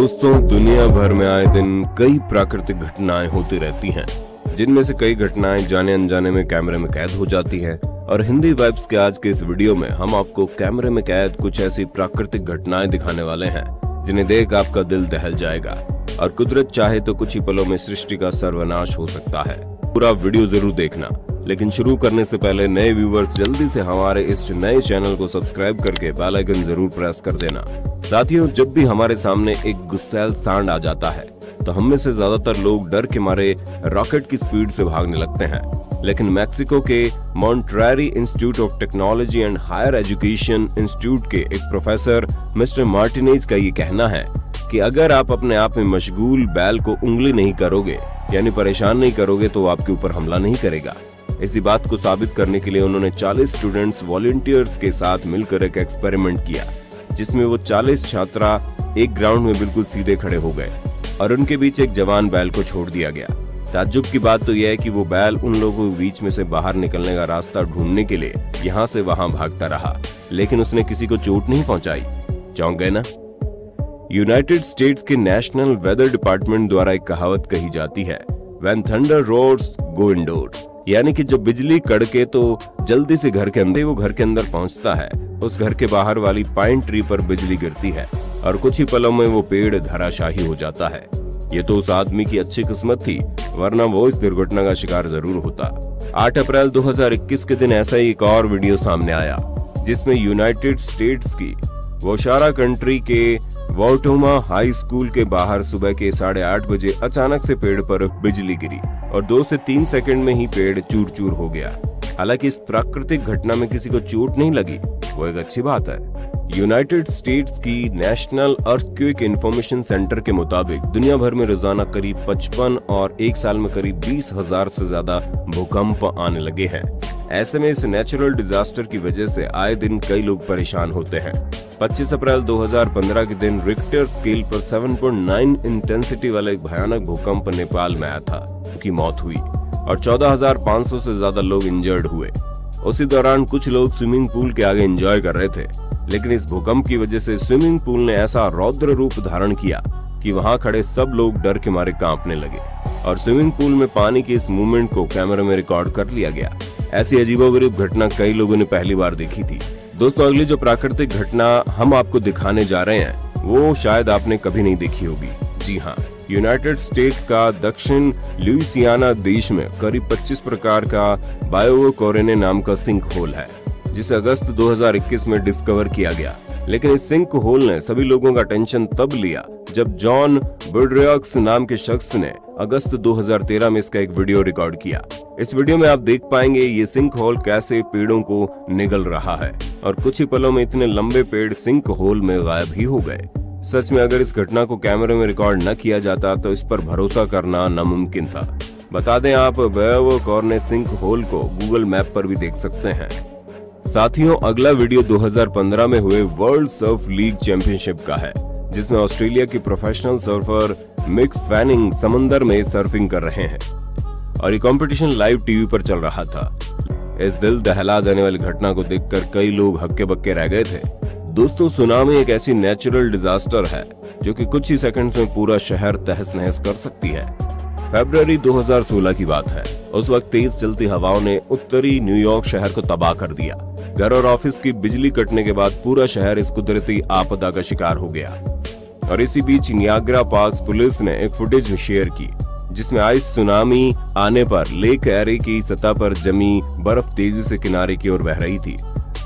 दोस्तों, दुनिया भर में आए दिन कई प्राकृतिक घटनाएं होती रहती हैं, जिनमें से कई घटनाएं जाने अनजाने में कैमरे में कैद हो जाती हैं। और हिंदी वाइब्स के आज के इस वीडियो में हम आपको कैमरे में कैद कुछ ऐसी प्राकृतिक घटनाएं दिखाने वाले हैं जिन्हें देख आपका दिल दहल जाएगा और कुदरत चाहे तो कुछ ही पलों में सृष्टि का सर्वनाश हो सकता है। पूरा वीडियो जरूर देखना, लेकिन शुरू करने से पहले नए व्यूवर्स जल्दी से हमारे इस नए चैनल को सब्सक्राइब करके बेल आइकन जरूर प्रेस कर देना। साथियों, जब भी हमारे सामने एक गुस्सैल सांड आ जाता है तो हम में से ज्यादातर लोग डर के मारे रॉकेट की स्पीड से भागने लगते हैं, लेकिन मैक्सिको के Monterrey Institute of Technology and higher education institute के एक प्रोफेसर मिस्टर मार्टिनेज का ये कहना है कि अगर आप अपने आप में मशगूल बैल को उंगली नहीं करोगे, यानी परेशान नहीं करोगे, तो आपके ऊपर हमला नहीं करेगा। इसी बात को साबित करने के लिए उन्होंने 40 स्टूडेंट्स वॉलंटियर्स के साथ मिलकर एक एक्सपेरिमेंट किया, जिसमें वो 40 छात्रा एक ग्राउंड में बिल्कुल सीधे खड़े हो गए और उनके बीच एक जवान बैल को छोड़ दिया गया। ताज्जुब की बात तो यह है कि वो बैल उन लोगों के बीच में से बाहर निकलने का रास्ता ढूंढने के लिए यहाँ से वहां भागता रहा, लेकिन उसने किसी को चोट नहीं पहुंचाई। चौंक गए ना? यूनाइटेड स्टेट्स के नेशनल वेदर डिपार्टमेंट द्वारा एक कहावत कही जाती है, when thunder roars go indoor, यानी कि जब बिजली कड़के तो जल्दी से घर के अंदर वो घर के अंदर पहुंचता है। उस घर के बाहर वाली पाइन ट्री पर बिजली गिरती है और कुछ ही पलों में वो पेड़ धराशाही हो जाता है। ये तो उस आदमी की अच्छी किस्मत थी, वरना वो इस दुर्घटना का शिकार जरूर होता। 8 अप्रैल 2021 के दिन ऐसा ही एक और वीडियो सामने आया, जिसमें यूनाइटेड स्टेट्स की वोशारा कंट्री के वॉटोमा हाई स्कूल के बाहर सुबह के 8:30 बजे अचानक से पेड़ पर बिजली गिरी और 2 से 3 सेकंड में ही पेड़ चूर चूर हो गया। हालांकि इस प्राकृतिक घटना में किसी को चोट नहीं लगी, वो एक अच्छी बात है। यूनाइटेड स्टेट्स की नेशनल अर्थक्वेक इंफॉर्मेशन सेंटर के मुताबिक दुनिया भर में रोजाना करीब 55 और एक साल में करीब 20,000 से ज्यादा भूकंप आने लगे हैं। ऐसे में इस नेचुरल डिजास्टर की वजह से आए दिन कई लोग परेशान होते हैं। 25 अप्रैल 2015 के दिन रिक्टर स्केल पर 7.9 इंटेंसिटी वाला एक भयानक भूकंप नेपाल में आया था, उनकी मौत हुई और 14,500 से ज्यादा लोग इंजर्ड हुए। उसी दौरान कुछ लोग स्विमिंग पूल के आगे एंजॉय कर रहे थे, लेकिन इस भूकंप की वजह से स्विमिंग पूल ने ऐसा रौद्र रूप धारण किया कि वहां खड़े सब लोग डर के मारे कांपने लगे और स्विमिंग पूल में पानी की इस मूवमेंट को कैमरे में रिकॉर्ड कर लिया गया। ऐसी अजीबोगरीब घटना कई लोगों ने पहली बार देखी थी। दोस्तों, अगली जो प्राकृतिक घटना हम आपको दिखाने जा रहे हैं वो शायद आपने कभी नहीं देखी होगी। जी हाँ, यूनाइटेड स्टेट्स का दक्षिण लुइसियाना देश में करीब 25 प्रकार का बायोकोरेने नाम का सिंक होल है, जिसे अगस्त 2021 में डिस्कवर किया गया। लेकिन इस सिंक होल ने सभी लोगों का अटेंशन तब लिया जब जॉन बुड्रियक्स नाम के शख्स ने अगस्त 2013 में इसका एक वीडियो रिकॉर्ड किया। इस वीडियो में आप देख पाएंगे ये सिंक होल कैसे पेड़ों को निगल रहा है और कुछ ही पलों में इतने लंबे पेड़ सिंक होल में गायब ही हो गए। सच में अगर इस घटना को कैमरे में रिकॉर्ड न किया जाता तो इस पर भरोसा करना नामुमकिन था। बता दें, आप बायोकोरेने सिंक होल को गूगल मैप पर भी देख सकते हैं। साथियों, अगला वीडियो 2015 में हुए वर्ल्ड सर्फ लीग चैंपियनशिप का है, जिसमें ऑस्ट्रेलिया की प्रोफेशनल सर्फर मिक फैनिंग समंदर में सर्फिंग कर रहे हैं और ये कंपटीशन लाइव टीवी पर चल रहा था। इस दिल दहला देने वाली घटना को देखकर कई लोग हक्के बक्के रह गए थे। दोस्तों, सुनामी एक ऐसी नेचुरल डिजास्टर है जो कि कुछ ही सेकंड्स में पूरा शहर तहस नहस कर सकती है। फरवरी 2016 की बात है। उस वक्त तेज चलती हवाओं ने उत्तरी न्यूयॉर्क शहर को तबाह कर दिया। घर और ऑफिस की बिजली कटने के बाद पूरा शहर इस कुदरती आपदा का शिकार हो गया। और इसी बीच नियाग्रा पार्क्स पुलिस ने एक फुटेज शेयर की, जिसमें आइस सुनामी आने पर लेक एरे की सतह पर जमी बर्फ तेजी से किनारे की ओर बह रही थी।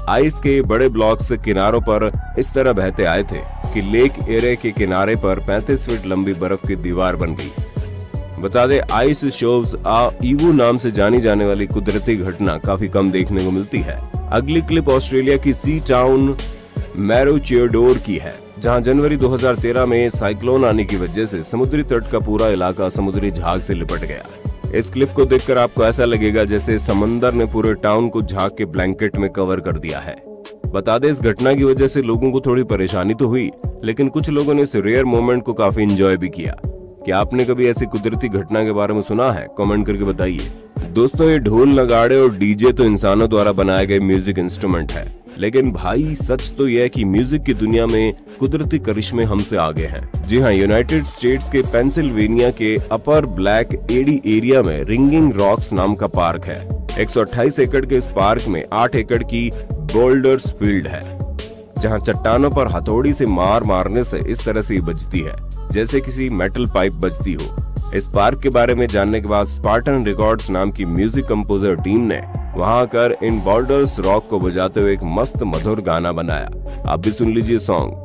आइस के बड़े ब्लॉक्स किनारों पर इस तरह बहते आए थे कि लेक एरे के किनारे पर 35 फीट लंबी बर्फ की दीवार बन गई। बता दें, आइस शोव्स ईवू नाम से जानी जाने वाली कुदरती घटना काफी कम देखने को मिलती है। अगली क्लिप ऑस्ट्रेलिया की सी टाउन मैरोचियोडोर की है, जहां जनवरी 2013 में साइक्लोन आने की वजह से समुद्री तट का पूरा इलाका समुद्री झाग से लिपट गया। इस क्लिप को देखकर आपको ऐसा लगेगा जैसे समंदर ने पूरे टाउन को झाग के ब्लैंकेट में कवर कर दिया है। बता दें, इस घटना की वजह से लोगों को थोड़ी परेशानी तो हुई, लेकिन कुछ लोगों ने इस रेयर मोमेंट को काफी एंजॉय भी किया। क्या आपने कभी ऐसी कुदरती घटना के बारे में सुना है? कमेंट करके बताइए। दोस्तों, ये ढोल नगाड़े और डीजे तो इंसानों द्वारा बनाए गए म्यूजिक इंस्ट्रूमेंट है, लेकिन भाई सच तो यह है कि म्यूजिक की दुनिया में कुदरती करिश्मे हमसे आगे हैं। जी हाँ, यूनाइटेड स्टेट्स के पेंसिल्वेनिया के अपर ब्लैक एडी एरिया में रिंगिंग रॉक्स नाम का पार्क है। 128 एकड़ के इस पार्क में 8 एकड़ की बोल्डर्स फील्ड है, जहां चट्टानों पर हथौड़ी से मार मारने से इस तरह से बजती है जैसे किसी मेटल पाइप बजती हो। इस पार्क के बारे में जानने के बाद स्पार्टन रिकॉर्ड्स नाम की म्यूजिक कंपोजर टीम ने वहां आकर इन बोल्डर्स रॉक को बजाते हुए एक मस्त मधुर गाना बनाया। आप भी सुन लीजिए सॉन्ग।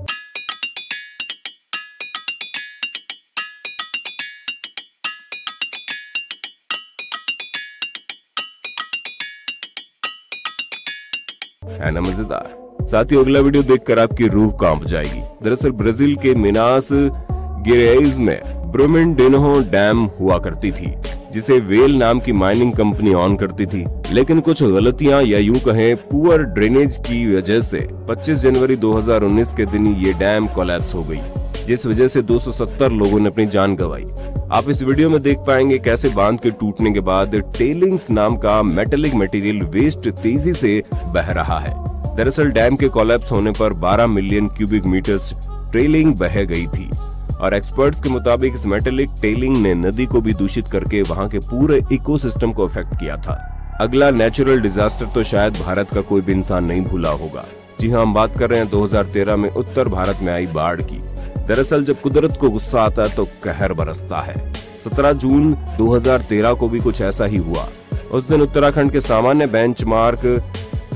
है ना मजेदार। साथियों, अगला वीडियो देखकर आपकी रूह कांप जाएगी। दरअसल ब्राजील के मिनास गिरेइज में ब्रूमेंडेनहो डैम हुआ करती थी, जिसे वेल नाम की माइनिंग कंपनी ऑन करती थी। लेकिन कुछ गलतियां या यूं कहें पुअर ड्रेनेज की वजह से 25 जनवरी 2019 के दिन ये डैम कोलैप्स हो गई, जिस वजह से 270 लोगों ने अपनी जान गंवाई। आप इस वीडियो में देख पाएंगे कैसे बांध के टूटने के बाद टेलिंग्स नाम का मेटेलिक मटेरियल वेस्ट तेजी से बह रहा है। दरअसल डैम के कोलैप्स होने पर 12 मिलियन क्यूबिक मीटर्स टेलिंग बह गई थी और एक्सपर्ट्स के मुताबिक इस मेटेलिक टेलिंग ने नदी को भी दूषित करके वहां के पूरे इकोसिस्टम को अफेक्ट किया था। अगला नेचुरल डिजास्टर तो शायद भारत का कोई भी इंसान नहीं भूला होगा। जी हाँ, हम बात कर रहे हैं 2013 में उत्तर भारत में आई बाढ़ की। दरअसल जब कुदरत को गुस्सा आता है तो कहर बरसता है। 17 जून 2013 को भी कुछ ऐसा ही हुआ। उस दिन उत्तराखंड के सामान्य बेंचमार्क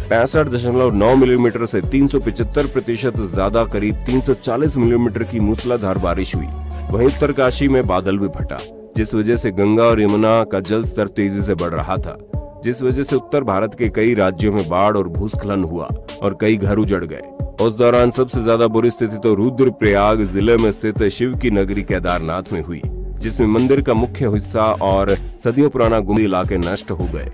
65.9 मिलीमीटर से 375% ज्यादा करीब 340 मिलीमीटर की मूसलाधार बारिश हुई। वहीं उत्तरकाशी में बादल भी फटा, जिस वजह से गंगा और यमुना का जल स्तर तेजी से बढ़ रहा था, जिस वजह से उत्तर भारत के कई राज्यों में बाढ़ और भूस्खलन हुआ और कई घर उजड़ गए। उस दौरान सबसे ज्यादा बुरी स्थिति तो रुद्रप्रयाग जिले में स्थित शिव की नगरी केदारनाथ में हुई, जिसमें मंदिर का मुख्य हिस्सा और सदियों पुराना गुम्बद इलाके नष्ट हो गए।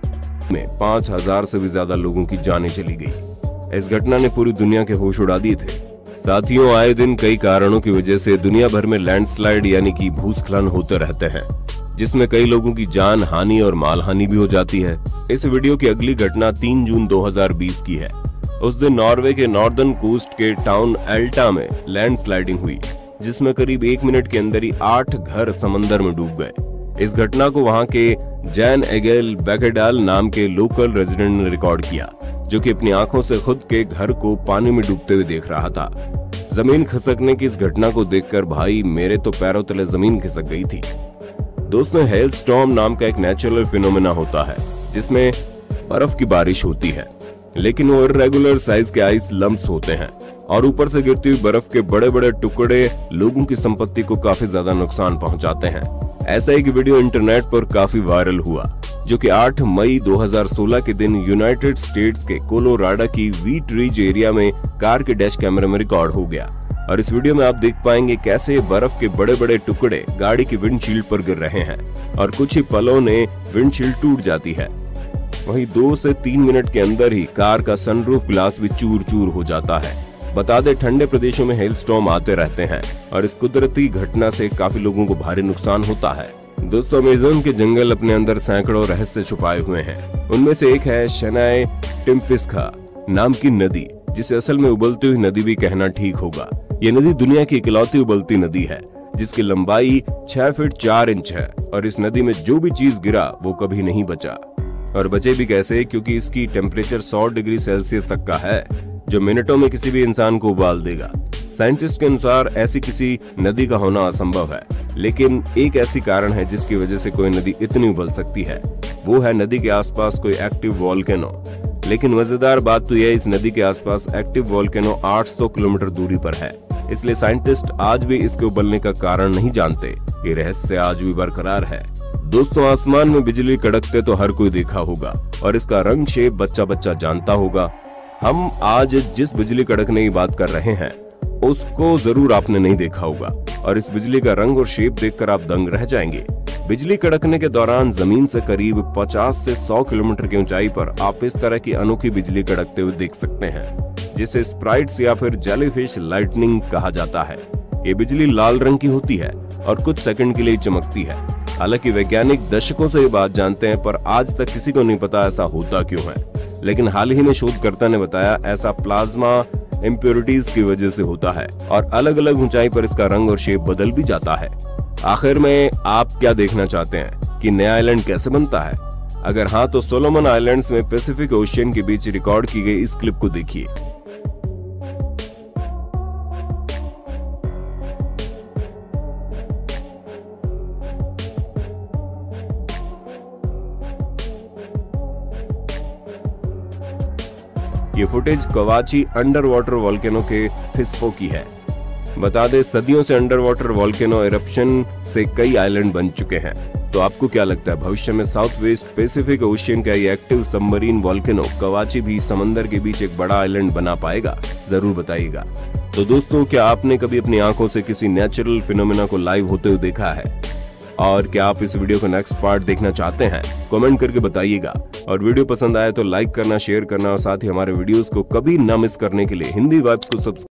में 5000 से भी ज्यादा लोगों की जानें चली गई। इस घटना ने पूरी दुनिया के होश उड़ा दिए थे। साथियों, आए दिन कई कारणों की वजह से दुनिया भर में लैंडस्लाइड यानी कि भूस्खलन होते रहते हैं, जिसमें कई लोगों की जान हानि और माल हानि भी हो जाती है। इस वीडियो की अगली घटना 3 जून 2020 की है। उस दिन नॉर्वे के नॉर्दर्न कोस्ट के टाउन एल्टा में लैंडस्लाइडिंग हुई, जिसमें करीब 1 मिनट के अंदर ही 8 घर समंदर में डूब गए। इस घटना को वहां के जैन एगेल बैकेडाल नाम के लोकल रेजिडेंट ने रिकॉर्ड किया, जो कि अपनी आंखों से खुद के घर को पानी में डूबते हुए देख रहा था। जमीन खिसकने की इस घटना को देखकर भाई मेरे तो पैरों तले जमीन खिसक गई थी। दोस्तों, हेल स्टॉर्म नाम का एक नेचुरल फिनोमेना होता है, जिसमें बर्फ की बारिश होती है, लेकिन वो इर्रेगुलर साइज के आइस लम्प्स होते हैं और ऊपर से गिरती हुई बर्फ के बड़े बड़े टुकड़े लोगों की संपत्ति को काफी ज्यादा नुकसान पहुंचाते हैं। ऐसा एक वीडियो इंटरनेट पर काफी वायरल हुआ, जो कि 8 मई 2016 के दिन यूनाइटेड स्टेट्स के कोलोराडो की व्हीट रिज एरिया में कार के डैश कैमरे में रिकॉर्ड हो गया। और इस वीडियो में आप देख पाएंगे कैसे बर्फ के बड़े बड़े टुकड़े गाड़ी की विंडशील्ड पर गिर रहे हैं और कुछ ही पलों में विंडशील्ड टूट जाती है। वहीं 2 से 3 मिनट के अंदर ही कार का सनरूफ ग्लास भी चूर चूर हो जाता है। बता दें, ठंडे प्रदेशों में हेल स्टॉर्म आते रहते हैं और इस कुदरती घटना से काफी लोगों को भारी नुकसान होता है। दोस्तों, अमेज़न के जंगल अपने अंदर सैकड़ों रहस्य छुपाए हुए हैं। उनमें से एक है शनाय टिम्पिस्का नाम की नदी, जिसे असल में उबलती हुई नदी भी कहना ठीक होगा। ये नदी दुनिया की इकलौती उबलती नदी है, जिसकी लंबाई 6 फीट 4 इंच है और इस नदी में जो भी चीज गिरा वो कभी नहीं बचा। और बचे भी कैसे, क्योंकि इसकी टेम्परेचर 100 डिग्री सेल्सियस तक का है, जो मिनटों में किसी भी इंसान को उबाल देगा। साइंटिस्ट के अनुसार ऐसी किसी नदी का होना असंभव है, लेकिन एक ऐसी कारण है जिसकी वजह से कोई नदी इतनी उबल सकती है। वो है नदी के आसपास कोई एक्टिव वोल्केनो। लेकिन मजेदार बात तो यह, इस नदी के आसपास एक्टिव वोल्केनो 800 किलोमीटर दूरी पर है, इसलिए साइंटिस्ट आज भी इसके उबलने का कारण नहीं जानते। ये रहस्य आज भी बरकरार है। दोस्तों, आसमान में बिजली कड़कते तो हर कोई देखा होगा और इसका रंग शेप बच्चा बच्चा जानता होगा। हम आज जिस बिजली कड़कने की बात कर रहे हैं उसको जरूर आपने नहीं देखा होगा और इस बिजली का रंग और शेप देखकर आप दंग रह जाएंगे। बिजली कड़कने के दौरान जमीन से करीब 50 से 100 किलोमीटर की ऊंचाई पर आप इस तरह की अनोखी बिजली कड़कते हुए देख सकते हैं, जिसे स्प्राइट्स या फिर जेलीफिश लाइटनिंग कहा जाता है। ये बिजली लाल रंग की होती है और कुछ सेकंड के लिए चमकती है। हालांकि वैज्ञानिक दशकों से ये बात जानते हैं, पर आज तक किसी को नहीं पता ऐसा होता क्यों है। लेकिन हाल ही में शोधकर्ता ने बताया ऐसा प्लाज्मा इम्प्योरिटीज की वजह से होता है और अलग अलग ऊंचाई पर इसका रंग और शेप बदल भी जाता है। आखिर में आप क्या देखना चाहते हैं कि नया आइलैंड कैसे बनता है? अगर हाँ तो सोलोमन आइलैंड्स में पैसिफिक ओशियन के बीच रिकॉर्ड की गई इस क्लिप को देखिए। ये फुटेज कवाची अंडर वाटर वॉल्केनो के फिस्पो की है। बता दें सदियों से अंडर वाटर वॉल्केनो इरप्शन से कई आइलैंड बन चुके हैं। तो आपको क्या लगता है भविष्य में साउथ वेस्ट पैसिफिक ओशियन का ये एक्टिव सबमरीन वॉल्केनो कवाची भी समंदर के बीच एक बड़ा आइलैंड बना पाएगा? जरूर बताइएगा। तो दोस्तों, क्या आपने कभी अपनी आंखों से किसी नेचुरल फिनोमेना को लाइव होते हुए देखा है? और क्या आप इस वीडियो का नेक्स्ट पार्ट देखना चाहते हैं? कमेंट करके बताइएगा। और वीडियो पसंद आए तो लाइक करना, शेयर करना और साथ ही हमारे वीडियोस को कभी न मिस करने के लिए हिंदी वाइब्स को सब्सक्राइब